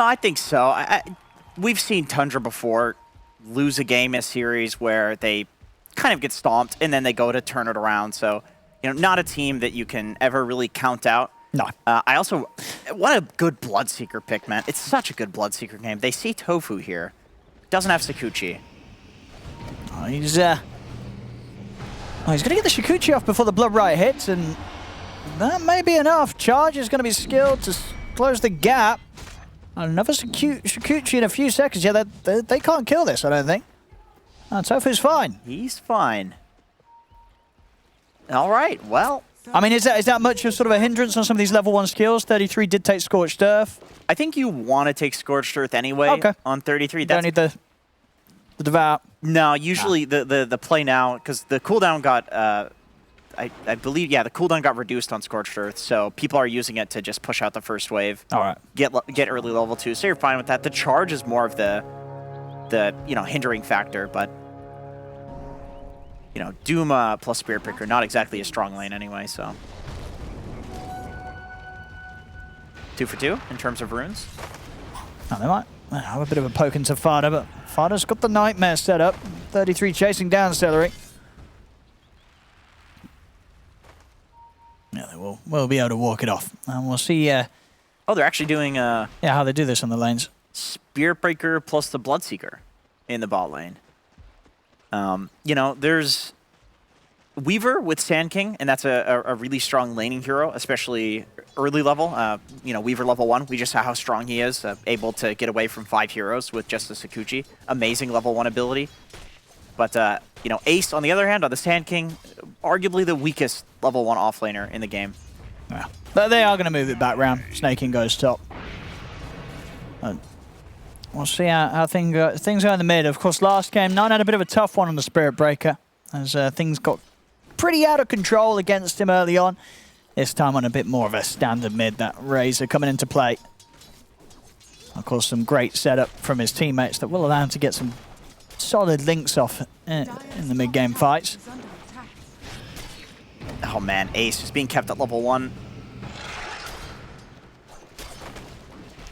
I think so. We've seen Tundra before lose a game in a series where they kind of get stomped and then they go to turn it around. So, not a team that you can ever really count out. No. What a good Bloodseeker pick, man. It's such a good Bloodseeker game. They see Tofu here. Doesn't have Sakuchi. Oh, he's going to get the Sakuchi off before the Blood Riot hits, and that may be enough. Charge is going to be skilled to close the gap. Another Sakuchi in a few seconds. Yeah, they can't kill this, I don't think. Tofu's fine. He's fine. All right, well. I mean, is that much of sort of a hindrance on some of these level 1 skills? 33 did take Scorched Earth. I think you want to take Scorched Earth anyway on 33. Don't need the Devout. No, usually the play now, because the cooldown got, I believe, the cooldown got reduced on Scorched Earth, so people are using it to just push out the first wave. All right. Get early level 2, so you're fine with that. The charge is more of the hindering factor, but Doom plus Spirit Breaker, not exactly a strong lane anyway, so. 2 for 2 in terms of runes. Oh, they might have a bit of a poke into Fada, but Fada's got the Nightmare set up. 33 chasing down Celery. Yeah, they will be able to walk it off. And we'll see... they're actually doing... how they do this on the lanes. Spirit Breaker plus the Bloodseeker in the bot lane. There's Weaver with Sand King, and that's a really strong laning hero, especially early level. Weaver level 1, we just saw how strong he is, able to get away from 5 heroes with just the Sakuchi. Amazing level 1 ability. But, Ace, on the other hand, on the Sand King, arguably the weakest level 1 offlaner in the game. Yeah. But they are going to move it back round. Snaking goes top. We'll see how things go in the mid. Of course, last game, 9 had a bit of a tough one on the Spirit Breaker, as things got pretty out of control against him early on. This time on a bit more of a standard mid, that Razor coming into play. Of course, some great setup from his teammates that will allow him to get some solid links off in the mid-game fights. Oh man, Ace is being kept at level 1.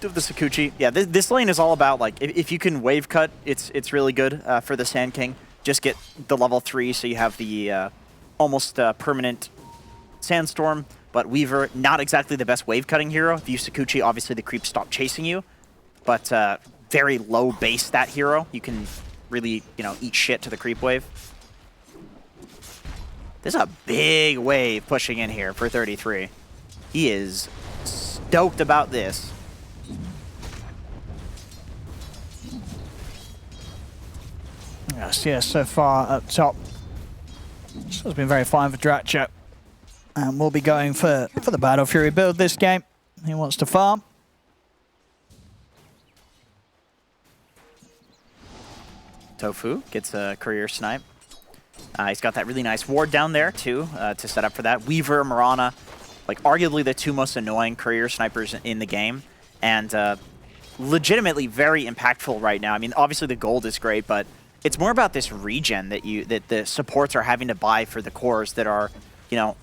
Do the Sakuchi. Yeah, this lane is all about, like, if you can wave cut, it's really good for the Sand King. Just get the level 3 so you have the almost permanent Sandstorm, but Weaver, not exactly the best wave cutting hero. If you use Sakuchi, obviously the creeps stop chasing you, but very low base stat hero. You can really, eat shit to the creep wave. There's a big wave pushing in here for 33. He is stoked about this. Yes, so far up top. This has been very fine for Dratcha. And we'll be going for the Battle Fury build this game. He wants to farm. Tofu gets a career snipe. He's got that really nice ward down there, too, to set up for that. Weaver, Mirana, like arguably the 2 most annoying career snipers in the game. And legitimately very impactful right now. I mean, obviously the gold is great, but it's more about this regen that the supports are having to buy for the cores that are,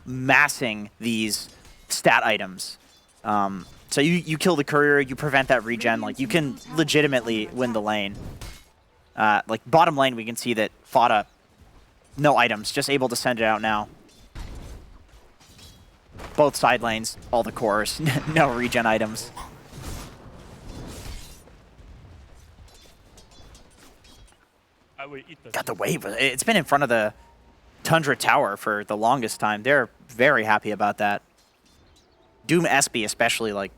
massing these stat items. So you kill the courier, you prevent that regen, like you can legitimately win the lane. Like bottom lane, we can see that Fada, no items, just able to send it out now. Both side lanes, all the cores, no regen items. Got the wave. It's been in front of the Tundra Tower for the longest time. They're very happy about that. Doom SB especially, like,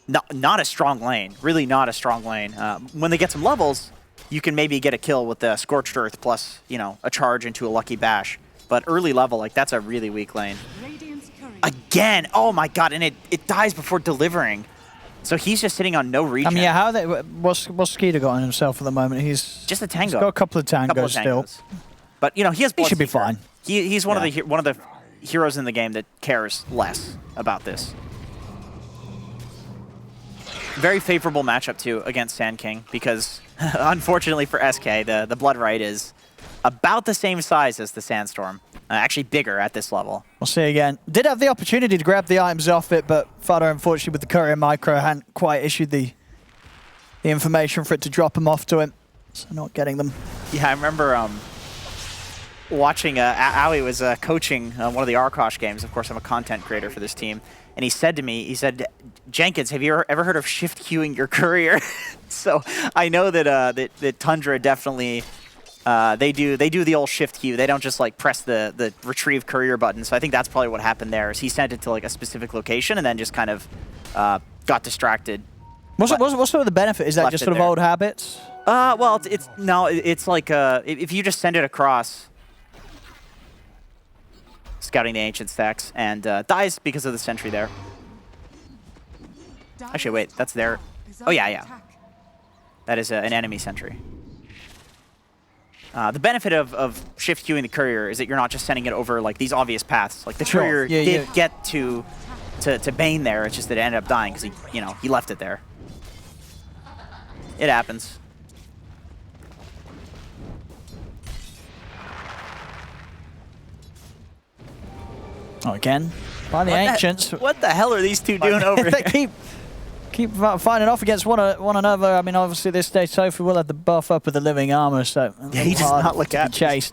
not a strong lane. Really not a strong lane. When they get some levels, you can maybe get a kill with the Scorched Earth plus, a charge into a Lucky Bash. But early level, like, that's a really weak lane. Again! Oh my god, and it dies before delivering. So he's just sitting on no regen. I mean, yeah, what's Skeeter got on himself at the moment? He's just a tango. He's got a couple of tangos still. But, he has He should be fine. He's one of the heroes in the game that cares less about this. Very favorable matchup, too, against Sand King, because, unfortunately for SK, the Blood Right is about the same size as the Sandstorm. actually bigger at this level. We'll see again. Did have the opportunity to grab the items off it, but Fada, unfortunately, with the courier micro, hadn't quite issued the information for it to drop them off to him. So not getting them. Yeah, I remember watching Aoi was coaching one of the Arkosh games. Of course, I'm a content creator for this team. And he said to me, he said, Jenkins, have you ever heard of shift queuing your courier? So I know that that Tundra definitely, they do the old shift queue. They don't just like press the retrieve courier button. So I think that's probably what happened there is he sent it to like a specific location and then just kind of got distracted. What's sort of the benefit? Is that just sort of old habits? Well, it's like if you just send it across, scouting the ancient stacks, and dies because of the sentry there. Actually, wait, that's there. Oh yeah. That is an enemy sentry. The benefit of shift queuing the courier is that you're not just sending it over like these obvious paths. Like the courier did get to Bane there. It's just that it ended up dying because he left it there. It happens. Oh, again, by the Ancients. What the hell are these two doing over here? They keep fighting off against one another. I mean, obviously, this stage, Sophie will have the buff up with the living armor, so yeah, he does not look at me. Chased.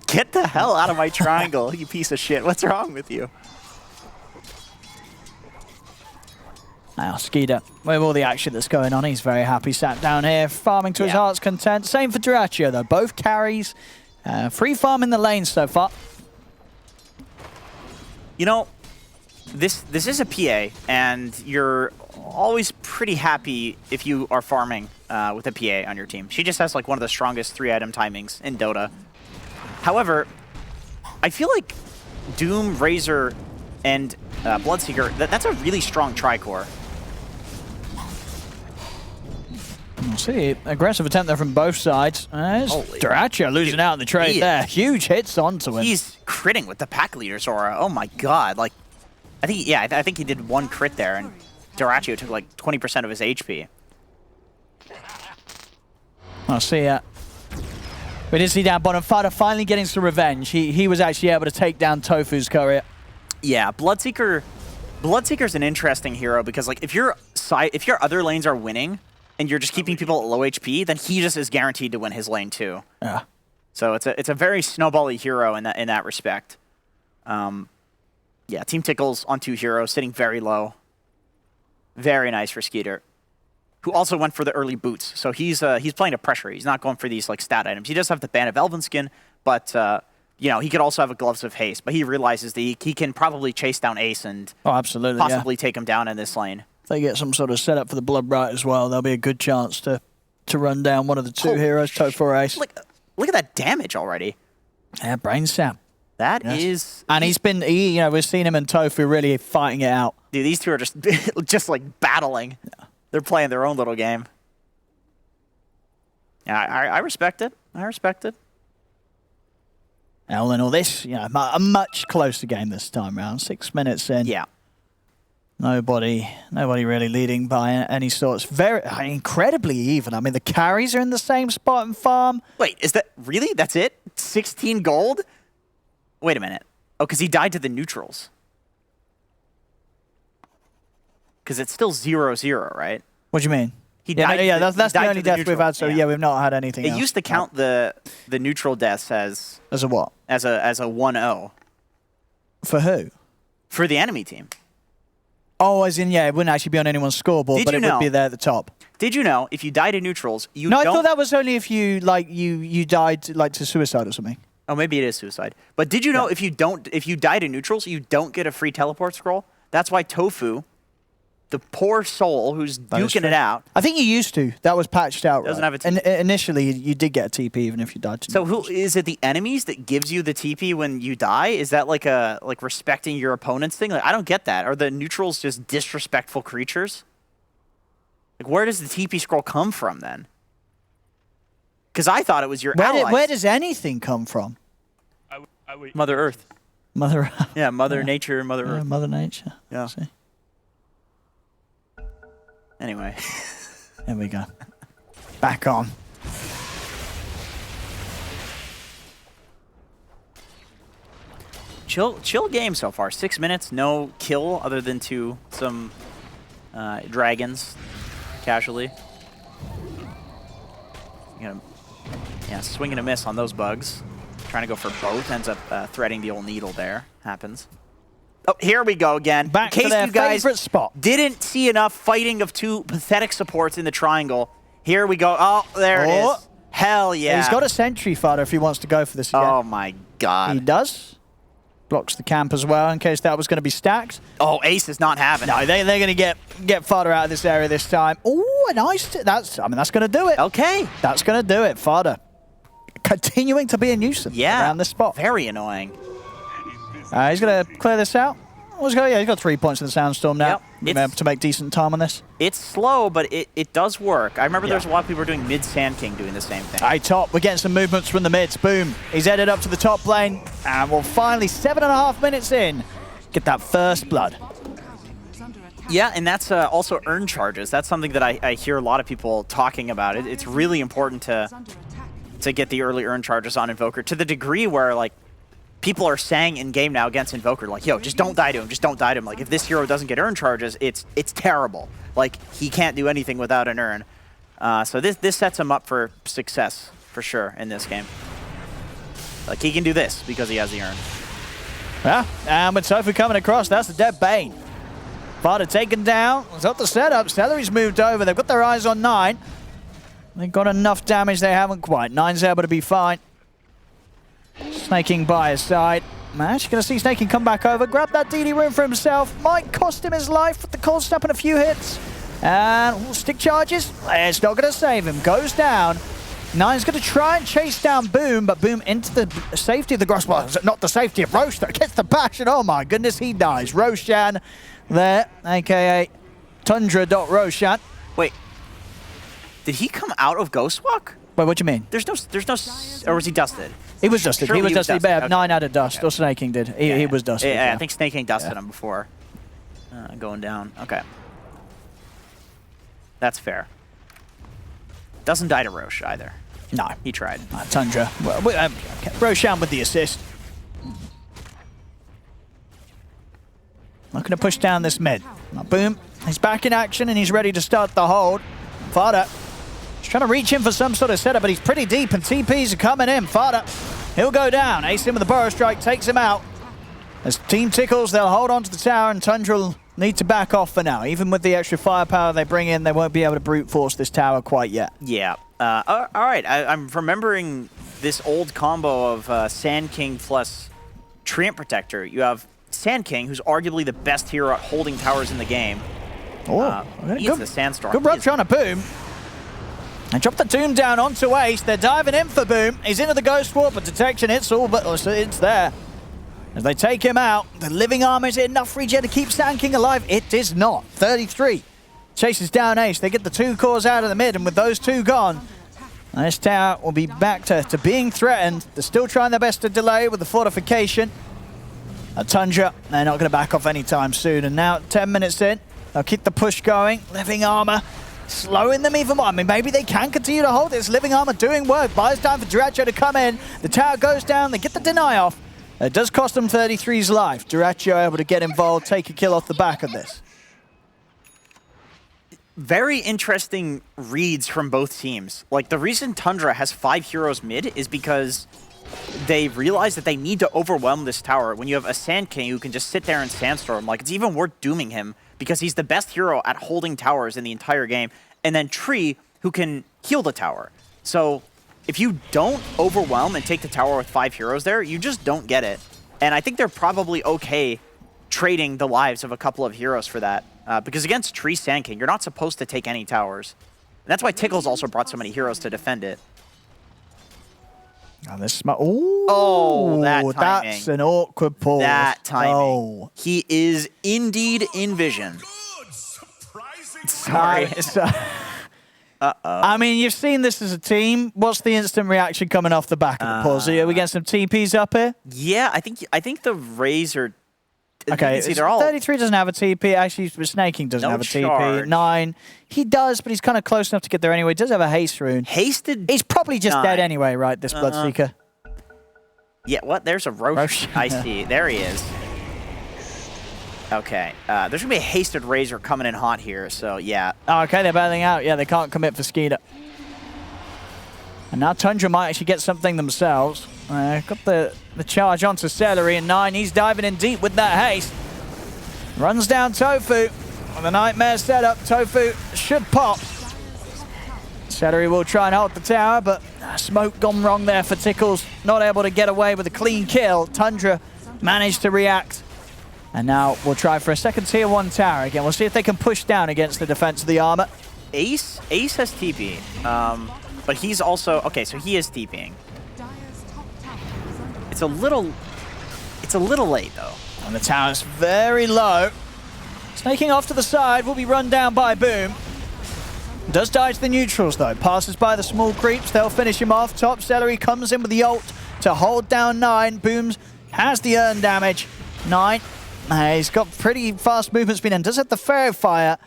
Get the hell out of my triangle, you piece of shit. What's wrong with you? Now, Skeeter, with all the action that's going on, he's very happy. Sat down here, farming to his heart's content. Same for Duraccio, though. Both carries. Free farm in the lane so far. You know, this is a PA, and you're always pretty happy if you are farming with a PA on your team. She just has like one of the strongest 3-item timings in Dota. However, I feel like Doom, Razor, and Bloodseeker, that's a really strong tricore. We'll see. Aggressive attempt there from both sides. Duraccio losing out in the trade there. Huge hits onto him. He's critting with the pack leader's aura. Oh my god. Like, I think he did one crit there, and Duraccio took like 20% of his HP. I'll see. We did see down bottom. Fada finally getting some revenge. He was actually able to take down Tofu's courier. Yeah, Bloodseeker's an interesting hero because like if your other lanes are winning and you're just keeping people at low HP, then he just is guaranteed to win his lane too. Yeah. So it's a very snowbally hero in that respect. Yeah, Team Tickles on 2 heroes, sitting very low. Very nice for Skeeter, who also went for the early boots. So he's playing to pressure. He's not going for these like stat items. He does have the Band of Elven Skin, but he could also have a Gloves of Haste. But he realizes that he can probably chase down Ace and possibly take him down in this lane. If they get some sort of setup for the Blood Bright as well, there'll be a good chance to run down one of the 2 heroes, Tofu or Ace. Look at that damage already. Yeah, brain sap. That is... And we've seen him and Tofu really fighting it out. Dude, these two are just like battling. Yeah. They're playing their own little game. Yeah, I respect it. I respect it. All in all, this, a much closer game this time round. 6 minutes in. Yeah. Nobody really leading by any sorts. Very incredibly even. I mean, the carries are in the same spot in farm. Wait, is that really? That's it? 16 gold? Wait a minute. Oh, because he died to the neutrals. Because it's still 0-0, right? What do you mean? That's the only death we've had. So we've not had anything else. It used to count the neutral deaths as a what? As a 1-0. For who? For the enemy team. Oh, as in, it wouldn't actually be on anyone's scoreboard, but it would be there at the top. Did you know if you died to neutrals, you don't... No, I thought that was only if you you died to suicide or something. Oh, maybe it is suicide. But did you know if you die to neutrals, you don't get a free teleport scroll? That's why Tofu, the poor soul who's duking it out. I think you used to. That was patched out. Doesn't have a TP. And initially, you did get a TP even if you died to neutrals. So is it the enemies that gives you the TP when you die? Is that like respecting your opponent's thing? Like, I don't get that. Are the neutrals just disrespectful creatures? Like, where does the TP scroll come from then? Because I thought it was your allies. Where does anything come from? Mother Earth. Mother. Yeah, Mother Nature, Mother Earth. Mother Nature. Yeah. Anyway. There we go. Back on. chill game so far. 6 minutes, no kill other than some dragons casually. Yeah, swing and a miss on those bugs. Trying to go for both, ends up threading the old needle there. Happens. Oh, here we go again. Back in to case their you guys favorite spot. didn't see enough fighting of two pathetic supports in the triangle. Here we go. Oh, there it is. Hell yeah. He's got a sentry fodder if he wants to go for this again. Oh my god. He does. Blocks the camp as well in case that was going to be stacked. Oh, Ace is not having No, it. they're going to get fodder out of this area this time. Oh, a nice. That's going to do it. Okay. That's going to do it. Fodder continuing to be a nuisance around this spot. Very annoying. He's going to clear this out. He's got 3 points in the Sandstorm now. Yep. To make decent time on this. It's slow, but it does work. I remember there's a lot of people doing mid Sand King doing the same thing. Hey, top. We're getting some movements from the mids. Boom. He's headed up to the top lane. And we'll finally, 7.5 minutes in, get that first blood. Yeah, and that's also earn charges. That's something that I hear a lot of people talking about. It's really important to get the early earn charges on Invoker to the degree where, like, people are saying in game now against Invoker, like, yo, just don't die to him, just don't die to him. Like, if this hero doesn't get earn charges, it's terrible. Like, he can't do anything without an earn. So this sets him up for success, for sure, in this game. Like, he can do this because he has the earn. Yeah, and with Tofu coming across, that's the dead Bane. Fodder taken down. It's up the setup. Celery's moved over. They've got their eyes on 9. They've got enough damage. They haven't quite. 9's able to be fine. Snaking by his side. Mash, going to see Snaking come back over. Grab that DD room for himself. Might cost him his life with the cold snap and a few hits. And stick charges. It's not going to save him. Goes down. 9's going to try and chase down Boom, but Boom into the safety of the grass. Well, not the safety of Rosh, though. Gets the bash, and oh my goodness, he dies. Roshan there, a.k.a. Tundra.Roshan. Wait, did he come out of Ghostwalk? Wait, what do you mean? There's no, or was he dusted? He was dusted. Surely He was dusted. He may have Okay. 9 out of dust. Or Snaking did. He was dusted. Yeah, I think Snaking dusted him before going down. Okay. That's fair. Doesn't die to Roche either. No. He tried. Tundra. Well, Roshan with the assist. Not going to push down this mid. Boom. He's back in action and he's ready to start the hold. Fodder. He's trying to reach in for some sort of setup, but he's pretty deep and TPs are coming in. Fodder. He'll go down. Ace him with the Burrow Strike. Takes him out. As Team Tickles, they'll hold on to the tower and Tundra will need to back off for now. Even with the extra firepower they bring in, they won't be able to brute force this tower quite yet. Yeah. All right. I'm remembering this old combo of Sand King plus Treant Protector. You have Sand King, who's arguably the best hero at holding towers in the game. Oh, He's the Sandstorm. Good rupture on a Boom. And drop the Doom down onto Ace. They're diving in for Boom. He's into the Ghost Warp, but detection hits all, but it's there. As they take him out, the living arm, is it enough regen to keep Sand King alive? It is not. 33. Chases down Ace. They get the 2 cores out of the mid, and with those 2 gone, this tower will be back to being threatened. They're still trying their best to delay with the fortification. A Tundra, they're not going to back off anytime soon. And now, 10 minutes in, they'll keep the push going. Living armor slowing them even more. I mean, maybe they can continue to hold this. Living armor doing work. Buys time for Duracho to come in. The tower goes down. They get the deny off. It does cost them 33's life. Duracho able to get involved, take a kill off the back of this. Very interesting reads from both teams. Like, the reason Tundra has 5 heroes mid is because they realize that they need to overwhelm this tower. When you have a Sand King who can just sit there and Sandstorm, like, it's even worth dooming him because he's the best hero at holding towers in the entire game. And then Tree, who can heal the tower. So if you don't overwhelm and take the tower with 5 heroes there, you just don't get it. And I think they're probably okay trading the lives of a couple of heroes for that. Because against Tree Sand King, you're not supposed to take any towers. And that's why Tickles also brought so many heroes to defend it. Oh, this oh, that timing. That's an awkward pause. That timing. Oh. He is indeed in vision. Sorry. I mean, you've seen this as a team. What's the instant reaction coming off the back of the pause? Are we getting some TPs up here? Yeah, I think the Rays are... Okay, see, they're all 33 doesn't have a TP. Actually, Snaking doesn't have a TP. charge. 9, he does, but he's kind of close enough to get there anyway. He does have a haste rune. Hasted... He's probably just 9. dead anyway, right, this Bloodseeker? Yeah, what? There's a Roche. I see. There he is. Okay. There's going to be a hasted Razor coming in hot here, so yeah. Oh, okay, they're battling out. Yeah, they can't commit for Skeeter. And now Tundra might actually get something themselves. Got the charge onto Celery, and 9, he's diving in deep with that haste. Runs down Tofu. On the Nightmare setup, Tofu should pop. Celery will try and hold the tower, but smoke gone wrong there for Tickles. Not able to get away with a clean kill. Tundra managed to react. And now we'll try for a second tier 1 tower again. We'll see if they can push down against the defense of the armor. Ace has TP, but he's also, okay, so he is TPing. It's a little late though. And the tower's very low. Snaking off to the side, will be run down by Boom. Does die to the neutrals though. Passes by the small creeps, they'll finish him off. Top Celery comes in with the ult to hold down 9. Booms has the earn damage. 9. He's got pretty fast movement speed and does have the Pharaoh fire.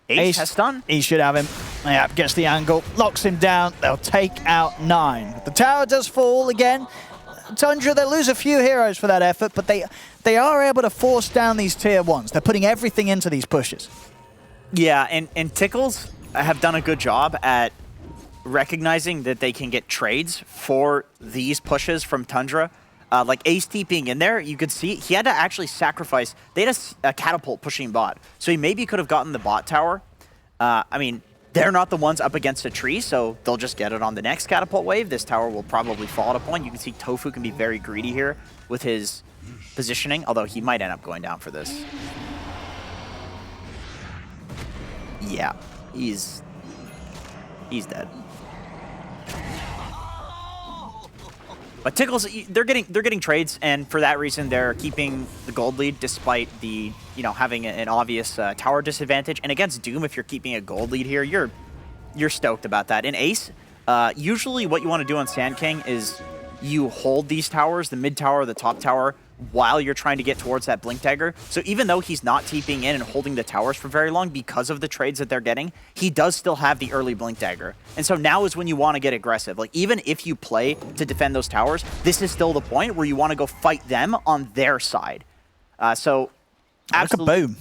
Ace has stun. He should have him. Yeah, gets the angle, locks him down. They'll take out 9. The tower does fall again. Tundra, they lose a few heroes for that effort, but they are able to force down these tier 1s. They're putting everything into these pushes. Yeah, and Tickles have done a good job at recognizing that they can get trades for these pushes from Tundra. Like Ace TPing in there, you could see he had to actually sacrifice. They had a catapult pushing bot, so he maybe could have gotten the bot tower. I mean, they're not the ones up against a tree, so they'll just get it on the next catapult wave. This tower will probably fall at a point. You can see Tofu can be very greedy here with his positioning, although he might end up going down for this. Yeah, he's dead. But Tickles, they're getting trades, and for that reason, they're keeping the gold lead despite the having an obvious tower disadvantage. And against Doom, if you're keeping a gold lead here, you're stoked about that. In Ace, usually what you want to do on Sand King is you hold these towers, the mid tower, the top tower, while you're trying to get towards that Blink Dagger. So even though he's not TPing in and holding the towers for very long because of the trades that they're getting, he does still have the early Blink Dagger. And so now is when you want to get aggressive. Like, even if you play to defend those towers, this is still the point where you want to go fight them on their side. So, absolutely. Look at Boom.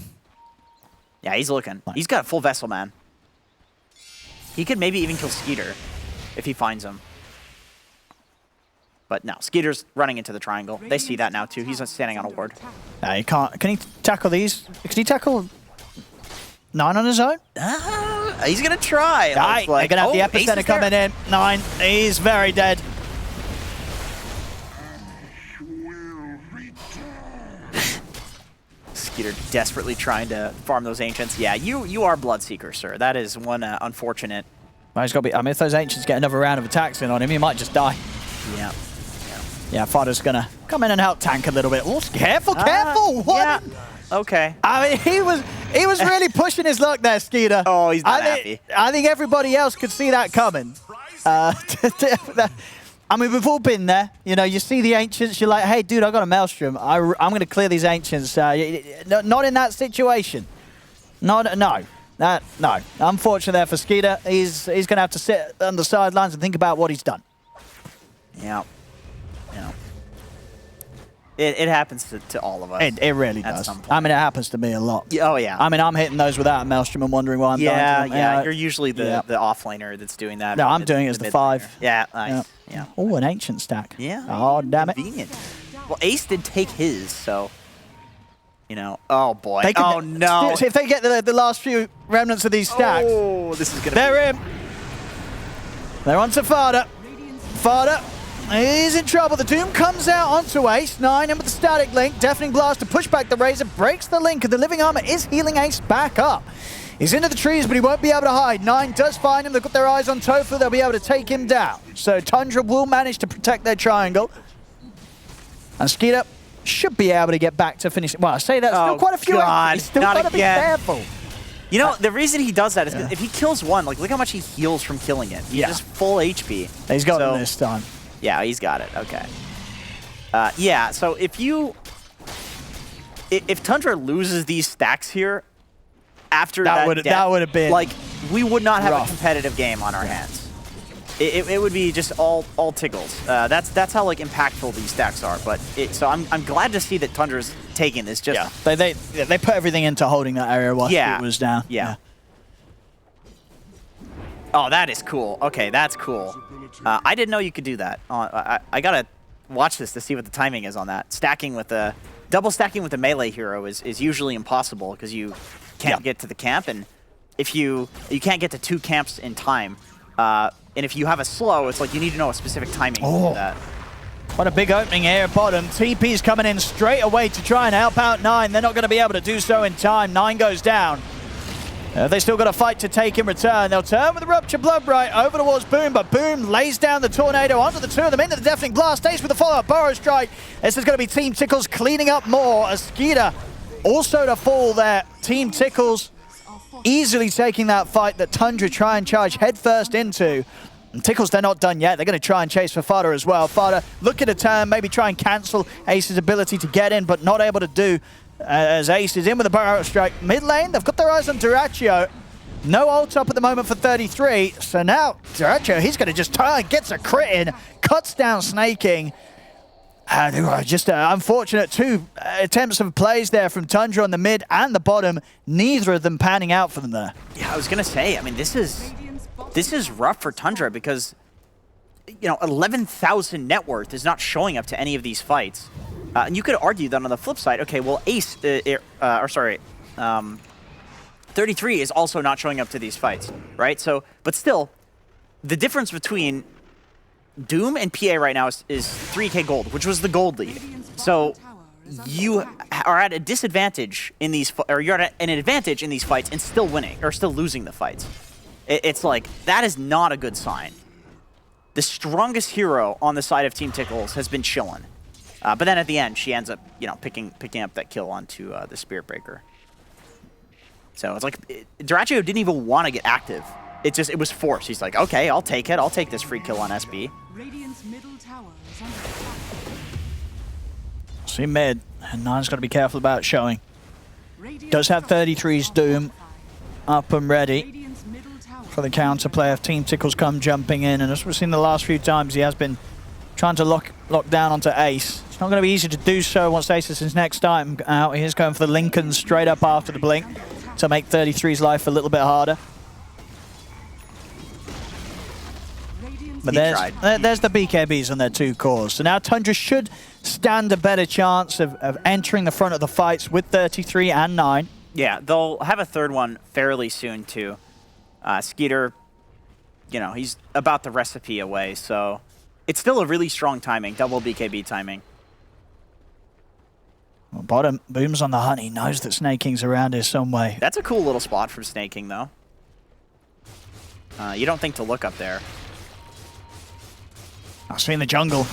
Yeah, he's looking. He's got a full vessel, man. He could maybe even kill Skeeter if he finds him. But no, Skeeter's running into the triangle. They see that now too. He's standing on a ward. He can't. Can he tackle these? Can he tackle 9 on his own? He's gonna try. They're gonna have the epicenter coming in. 9. He's very dead. Skeeter desperately trying to farm those ancients. Yeah, you are Bloodseeker, sir. That is one unfortunate. Well, he's got to be. I mean, if those ancients get another round of attacks in on him, he might just die. Yeah. Yeah, Fodder's gonna come in and help tank a little bit. Oh, careful, careful! What? Yeah. Okay. I mean, he was really pushing his luck there, Skeeter. Oh, he's not happy. I think everybody else could see that coming. I mean, we've all been there. You see the ancients, you're like, hey, dude, I got a Maelstrom. I'm going to clear these ancients. Not in that situation. No. Unfortunate there for Skeeter. He's going to have to sit on the sidelines and think about what he's done. Yeah. It happens to all of us. It really does. I mean, it happens to me a lot. Oh, yeah. I mean, I'm hitting those without a Maelstrom and wondering why I'm dying. Yeah. You're usually the offlaner that's doing that. No, I'm doing it as the 5. Yeah, nice. Yeah. Oh, an ancient stack. Yeah. Oh, damn it. Convenient. Well, Ace did take his, so... oh boy. Oh no. If they get the last few remnants of these stacks. Oh, this is gonna They're in. They're onto Fada. Fada is in trouble. The Doom comes out onto Ace. 9 in with the static link. Deafening Blast to push back the Razor. Breaks the link, and the Living Armor is healing Ace back up. He's into the trees, but he won't be able to hide. 9 does find him. They've got their eyes on Tofu. They'll be able to take him down. So Tundra will manage to protect their triangle. And Skeeter should be able to get back to finish. Well, I say that. Still quite a few. He's still got to be careful. The reason he does that is if he kills one, like, look how much he heals from killing it. He's just full HP. He's got him this time. Yeah, he's got it. Okay. So if Tundra loses these stacks here, after that would have been, like, we would not have a competitive game on our hands. it would be just all Tickles. That's how like impactful these stacks are. But so I'm glad to see that Tundra's taking this. Just they put everything into holding that area while it was down. Yeah. Oh, that is cool. Okay, that's cool. I didn't know you could do that. I gotta watch this to see what the timing is on that. Double stacking with the melee hero is usually impossible because you can't get to the camp, and if you can't get to 2 camps in time. And if you have a slow, it's like you need to know a specific timing for that. What a big opening here at bottom. TP's coming in straight away to try and help out 9. They're not going to be able to do so in time. 9 goes down. They still got a fight to take in return. They'll turn with the Rupture Bloodbright over towards Boom, but Boom lays down the Tornado onto the 2 of them into the Deafening Blast. Stays with the follow-up Burrow Strike. This is going to be Team Tickles cleaning up more. A Skeeter also to fall there. Team Tickles easily taking that fight that Tundra try and charge headfirst into. And Tickles, they're not done yet. They're going to try and chase for Fada as well. Fada looking to turn, maybe try and cancel Ace's ability to get in, but not able to do. As Ace is in with a Burrow Strike. Mid lane, they've got their eyes on Duraccio. No ult up at the moment for 33. So now Duraccio, he's going to just turn, gets a crit in, cuts down Snaking. Just unfortunate 2 attempts of plays there from Tundra on the mid and the bottom. Neither of them panning out for them there. Yeah, I was going to say, I mean, this is rough for Tundra because, 11,000 net worth is not showing up to any of these fights. And you could argue that on the flip side, okay, well, 33 is also not showing up to these fights, right? So, but still, the difference between Doom and PA right now is 3k gold, which was the gold lead. So you are at a disadvantage in these, or you're at an advantage in these fights and still winning, or still losing the fights. It's like, that is not a good sign. The strongest hero on the side of Team Tickles has been chilling. But then at the end, she ends up, picking up that kill onto the Spirit Breaker. So it's like, Duraccio didn't even want to get active. It was forced. He's like, okay, I'll take it. I'll take this free kill on SB. Radiant's middle tower is under attack. See mid, and 9's got to be careful about showing. Does have 33's Doom up and ready for the counter play if Team Tickles come jumping in. And as we've seen the last few times, he has been trying to lock down onto Ace. It's not going to be easy to do so once Ace is his next time out. He is going for the Lincoln straight up after the blink to make 33's life a little bit harder. But there's the BKBs on their 2 cores. So now Tundra should stand a better chance of entering the front of the fights with 33 and 9. Yeah, they'll have a 3rd one fairly soon too. Skeeter, he's about the recipe away, so it's still a really strong timing, double BKB timing. Well, bottom, Boom's on the hunt. He knows that Snaking's around here some way. That's a cool little spot from Snaking, though. You don't think to look up there. I've seen the jungle.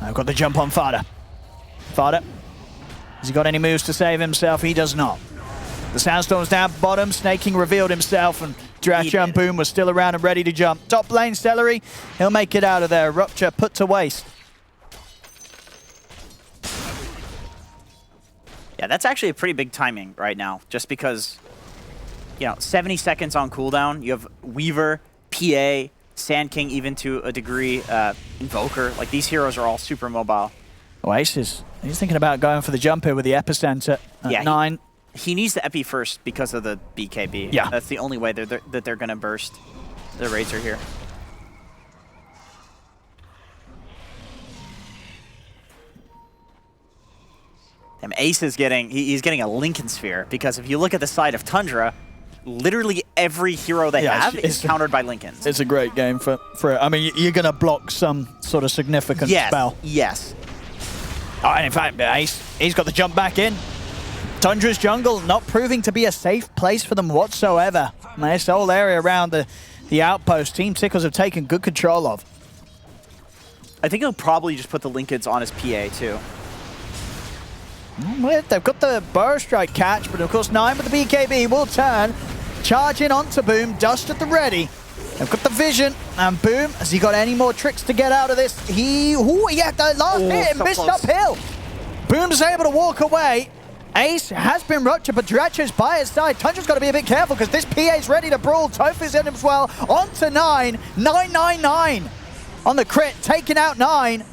I've got the jump on Fada. Fada, has he got any moves to save himself? He does not. The Sandstorm's down bottom. Snaking revealed himself, and Duraccio and Boom was still around and ready to jump. Top lane, Celery. He'll make it out of there. Rupture put to waste. Yeah, that's actually a pretty big timing right now, just because, 70 seconds on cooldown. You have Weaver, PA, Sand King, even to a degree, Invoker. Like, these heroes are all super mobile. Oasis, he's thinking about going for the jump here with the epicenter at 9. He needs the epi first because of the BKB. Yeah. That's the only way that they're going to burst the Razor here. And Ace is he's getting a Lincoln Sphere, because if you look at the side of Tundra, literally every hero they have is countered by Lincolns. It's a great game for it. I mean, you're going to block some sort of significant spell. Yes. Oh, and in fact, Ace, he's got the jump back in. Tundra's jungle not proving to be a safe place for them whatsoever. And this whole area around the outpost, Team Tickles have taken good control of. I think he'll probably just put the Lincolns on his PA, too. They've got the Burrow Strike catch, but of course 9 with the BKB will turn. Charge in onto Boom, Dust at the ready. They've got the vision, and Boom, has he got any more tricks to get out of this? He had the last hit and missed uphill. Boom's able to walk away. Ace has been ruptured, but DreamLeague's by his side. Tundra's got to be a bit careful because this PA's ready to brawl. Tofu's in as well. On to 9. 999 on the crit, taking out 9.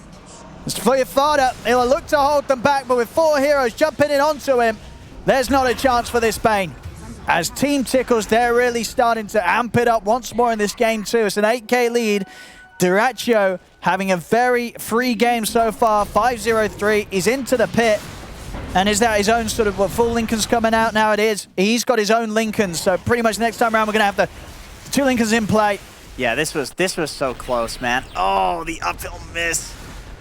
It's for your father. He'll look to hold them back, but with 4 heroes jumping in onto him, there's not a chance for this Bane. As Team Tickles, they're really starting to amp it up once more in this game too. It's an 8K lead. DreamLeague having a very free game so far. 5-0-3. He's into the pit. And is that his own sort of full Lincoln's coming out now? It is. He's got his own Lincolns, so pretty much next time around we're going to have the 2 Lincolns in play. Yeah, this was so close, man. Oh, the uphill miss.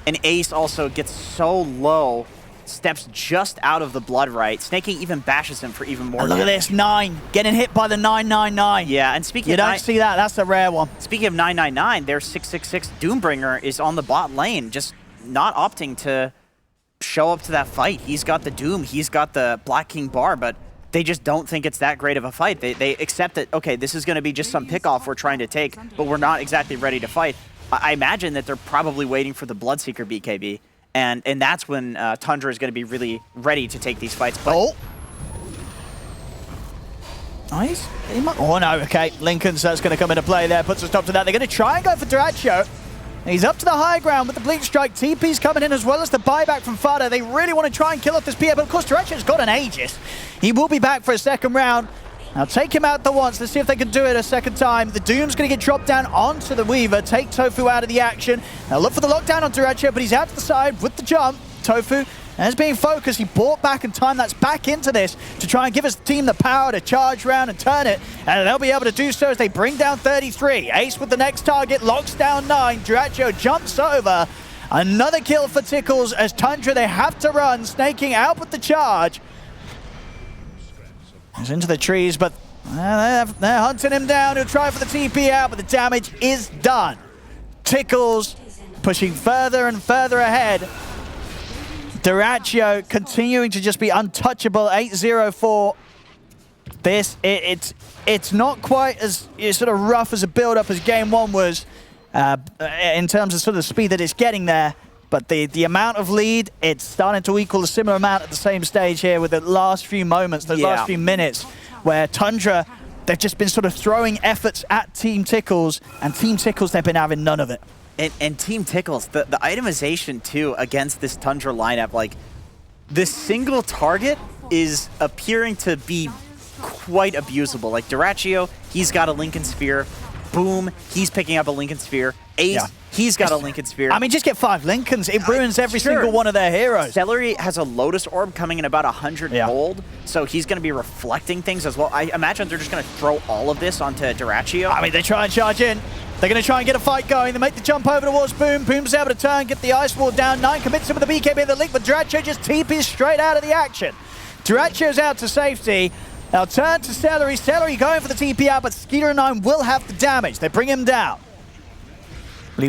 And Ace also gets so low, steps just out of the blood right. Snaking even bashes him for even more And look at this, 9. Getting hit by the 999. Yeah, and speaking you of don't see that. That's a rare one. Speaking of 999, their 666 Doombringer is on the bot lane, just not opting to show up to that fight. He's got the Doom, he's got the Black King bar, but they just don't think it's that great of a fight. They accept that, okay, this is going to be just some pickoff we're trying to take, but we're not exactly ready to fight. I imagine that they're probably waiting for the Bloodseeker BKB, and that's when Tundra is going to be really ready to take these fights. But oh. Nice. Oh no, okay. Lincoln's that's going to come into play there, puts a stop to that. They're going to try and go for DreamLeague. He's up to the high ground with the Bleak Strike. TP's coming in as well as the buyback from Fada. They really want to try and kill off this PA, but of course DreamLeague's got an Aegis. He will be back for a second round. Now take him out the once. Let's see if they can do it a second time. The Doom's going to get dropped down onto the Weaver. Take Tofu out of the action. Now look for the lockdown on DreamLeague, but he's out to the side with the jump. Tofu, as being focused, he bought back in time. That's back into this to try and give his team the power to charge round and turn it. And they'll be able to do so as they bring down 33. Ace with the next target, locks down 9. DreamLeague jumps over. Another kill for Tickles as Tundra, they have to run. Snaking out with the charge. He's into the trees, but they're hunting him down. He'll try for the TP out, but the damage is done. Tickles pushing further and further ahead. DreamLeague continuing to just be untouchable, 8-0-4. It's not quite as sort of rough as a build-up as game 1 was in terms of sort of the speed that it's getting there. But the amount of lead, it's starting to equal a similar amount at the same stage here with the last few moments, the last few minutes, where Tundra, they've just been sort of throwing efforts at Team Tickles, and Team Tickles, they've been having none of it. And Team Tickles, the itemization too against this Tundra lineup, like this single target is appearing to be quite abusable. Like DreamLeague, he's got a Lincoln Sphere. Boom, he's picking up a Lincoln Sphere. Ace, he's got a Lincoln Sphere. I mean, just get 5 Lincolns. It ruins every single one of their heroes. Celery has a Lotus Orb coming in about 100 gold, so he's going to be reflecting things as well. I imagine they're just going to throw all of this onto DreamLeague. I mean, they try and charge in. They're going to try and get a fight going. They make the jump over towards Boom. Boom's able to turn, get the Ice Wall down. 9 commits him with the BKB of the link, but DreamLeague just TPs straight out of the action. DreamLeague's out to safety. Now turn to Celery. Celery going for the TP out, but Skeeter and 9 will have the damage. They bring him down.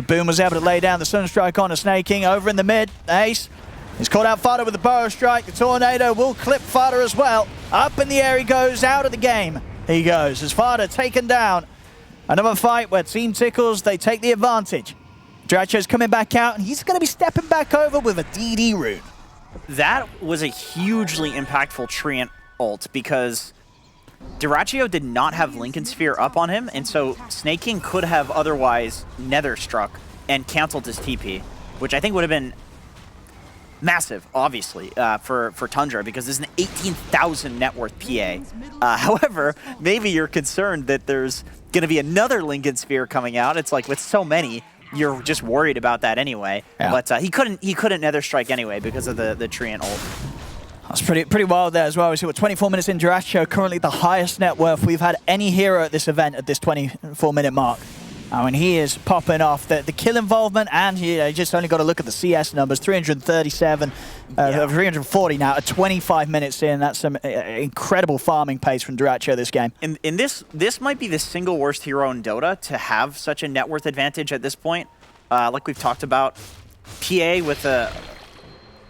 Boom was able to lay down the Sunstrike on a Snaking over in the mid. Ace he's caught out Fada with the Burrow Strike. The Tornado will clip Fada as well. Up in the air he goes, out of the game he goes as Fada taken down. Another fight where Team Tickles, they take the advantage. DreamLeague's coming back out, and he's going to be stepping back over with a DD rune. That was a hugely impactful Treant ult because DreamLeague did not have Lincoln Sphere up on him, and so Snake King could have otherwise Nether struck and canceled his TP, which I think would have been massive, obviously, for Tundra, because this is an 18,000 net worth PA. However, maybe you're concerned that there's going to be another Lincoln Sphere coming out. It's like with so many, you're just worried about that anyway. Yeah. But he couldn't Nether strike anyway because of the Treant ult. That's pretty wild there as well. We see what 24 minutes in DreamLeague, currently the highest net worth we've had any hero at this event at this 24-minute mark. I mean, he is popping off the kill involvement, and you just only got to look at the CS numbers. 337, 340 now at 25 minutes in. That's some incredible farming pace from DreamLeague this game. In this might be the single worst hero in Dota to have such a net worth advantage at this point. Like we've talked about, PA with a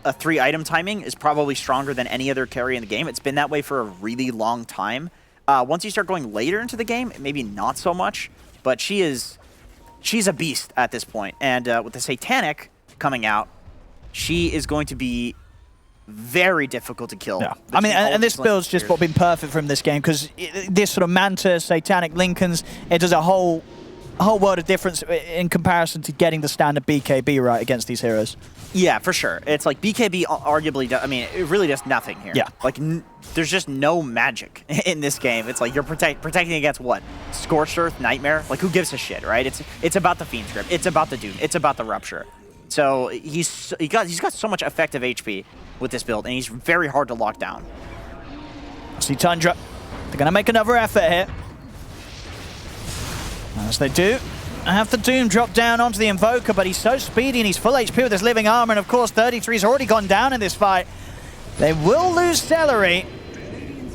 3-item timing is probably stronger than any other carry in the game. It's been that way for a really long time. Once you start going later into the game, maybe not so much, but she's a beast at this point. And with the Satanic coming out, she is going to be very difficult to kill. Yeah. I mean, and this build's just what been perfect from this game, because this sort of Manta, Satanic Lincolns, it does a whole world of difference in comparison to getting the standard BKB right against these heroes. Yeah, for sure. It's like BKB arguably, I mean, it really does nothing here. Yeah. Like, there's just no magic in this game. It's like you're protecting against what? Scorched Earth, Nightmare? Like, who gives a shit, right? It's about the Fiend's Grip. It's about the Doom. It's about the Rupture. So he's got so much effective HP with this build, and he's very hard to lock down. I see Tundra. They're going to make another effort here. As they do. I have the Doom drop down onto the Invoker, but he's so speedy and he's full HP with his living armor, and of course 33's already gone down in this fight. They will lose Celery,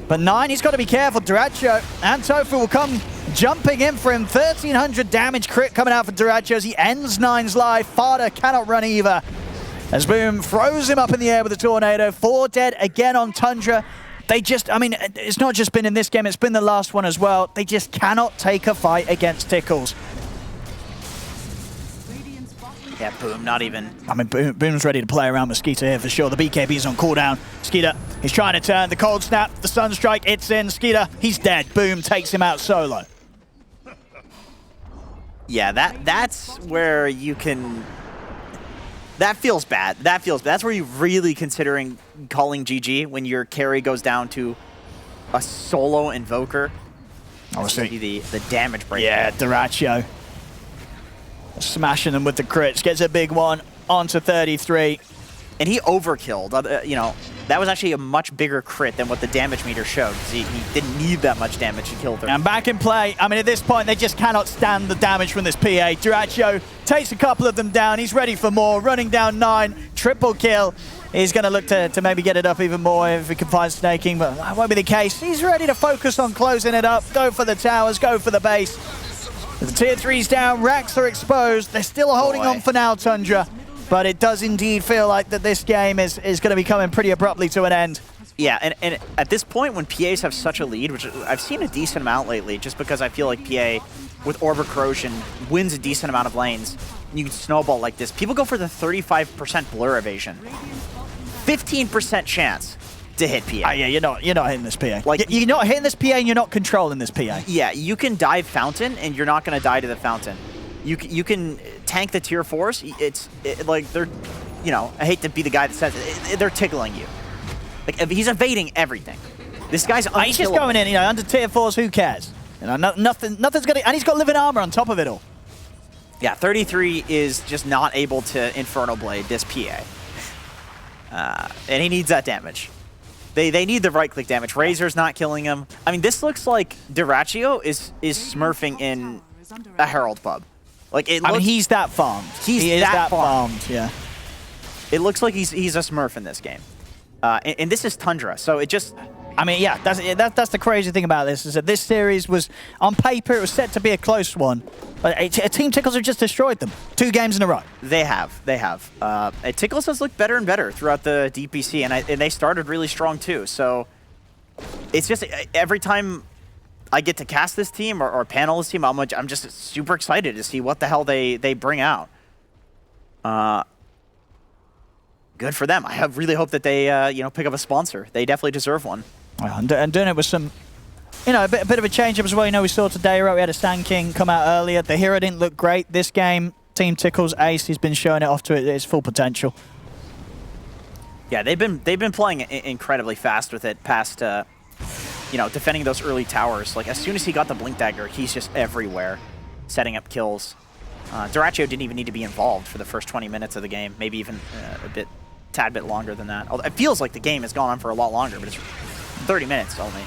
but 9, he's got to be careful. Duracho and Tofu will come jumping in for him. 1,300 damage crit coming out for Duracho as he ends 9's life. Fada cannot run either, as Boom throws him up in the air with a tornado. 4 dead again on Tundra. They just, I mean, it's not just been in this game, it's been the last one as well. They just cannot take a fight against Tickles. Yeah, Boom, not even. I mean, Boom's ready to play around with Skeeter here for sure. The BKB's on cooldown. Skeeter, he's trying to turn. The cold snap, the Sunstrike, it's in. Skeeter, he's dead. Boom takes him out solo. Yeah, that's where you can... That feels bad. That feels bad. That's where you're really considering calling GG when your carry goes down to a solo Invoker. Obviously. The damage break. Yeah, Duracho. Smashing them with the crits. Gets a big one onto 33. And he overkilled. You know, that was actually a much bigger crit than what the damage meter showed. He didn't need that much damage to kill 33. And back in play. I mean, at this point, they just cannot stand the damage from this PA. Duracho takes a couple of them down. He's ready for more. Running down 9. Triple kill. He's going to look to maybe get it up even more if he can find snaking, but that won't be the case. He's ready to focus on closing it up. Go for the towers. Go for the base. The tier 3's down, racks are exposed. They're still holding on for now, Tundra. But it does indeed feel like that this game is going to be coming pretty abruptly to an end. Yeah, and at this point, when PAs have such a lead, which I've seen a decent amount lately, just because I feel like PA, with Orb Corrosion, wins a decent amount of lanes, and you can snowball like this. People go for the 35% blur evasion. 15% chance to hit PA. Yeah, you're not hitting this PA. Like, you're not hitting this PA and you're not controlling this PA. Yeah, you can dive Fountain and you're not going to die to the Fountain. You can tank the tier 4s. Like they're, you know, I hate to be the guy that says it, they're tickling you. Like he's evading everything. This guy's unkillable. He's just going in, you know, under tier 4s. Who cares? You know, nothing's gonna, and he's got living armor on top of it all. Yeah, 33 is just not able to Inferno Blade this PA, and he needs that damage. They need the right-click damage. Razor's not killing him. I mean, this looks like Duracho is smurfing in a Herald pub. Like it looks, I mean, he's that farmed. He is that farmed. Yeah. It looks like he's a smurf in this game. And this is Tundra, so it just... I mean, yeah, that's the crazy thing about this, is that this series was, on paper, it was set to be a close one. But Team Tickles have just destroyed them 2 games in a row. They have. Tickles has looked better and better throughout the DPC, and they started really strong too. So it's just every time I get to cast this team or panel this team, I'm just super excited to see what the hell they bring out. Good for them. I really hope that they pick up a sponsor. They definitely deserve one. And doing it with some, you know, a bit of a change up as well. You know, we saw today, right, we had a Sand King come out earlier. The hero didn't look great. This game, Team Tickles Ace, he's been showing it off to its full potential. Yeah, they've been playing incredibly fast with it past, defending those early towers. Like, as soon as he got the Blink Dagger, he's just everywhere, setting up kills. Duracho didn't even need to be involved for the first 20 minutes of the game, maybe even a tad bit longer than that. Although it feels like the game has gone on for a lot longer, but it's 30 minutes only.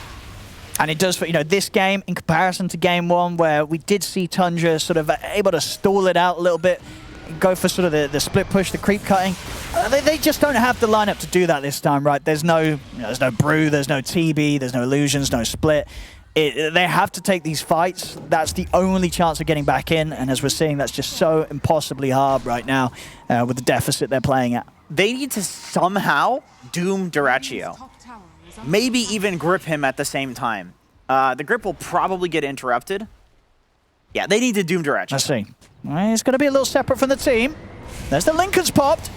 And it does, you know, this game, in comparison to game 1, where we did see Tundra sort of able to stall it out a little bit, go for sort of the split push, the creep cutting. They just don't have the lineup to do that this time, right? There's no Brew, there's no TB, there's no Illusions, no Split. They have to take these fights. That's the only chance of getting back in, and as we're seeing, that's just so impossibly hard right now with the deficit they're playing at. They need to somehow doom Duracho. Maybe even grip him at the same time. The grip will probably get interrupted. Yeah, they need to doom Duracho. Let's see. Well, it's going to be a little separate from the team. There's the Lincolns popped.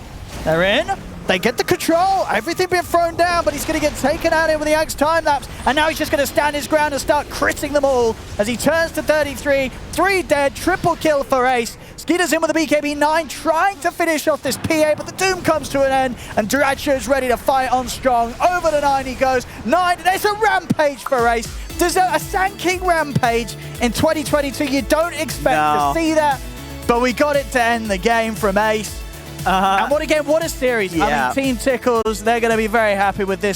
They're in. They get the control, everything being thrown down, but he's going to get taken out here with the Axe time lapse, and now he's just going to stand his ground and start critting them all as he turns to 33. 3 dead, triple kill for Ace. Skeeter's in with the BKB-9, trying to finish off this PA, but the Doom comes to an end, and Duracho's ready to fight on strong. Over to 9 he goes. 9, there's a rampage for Ace. There's a Sand King rampage in 2022. You don't expect to see that, but we got it to end the game from Ace. And what a series. I mean, Team Tickles, they're going to be very happy with this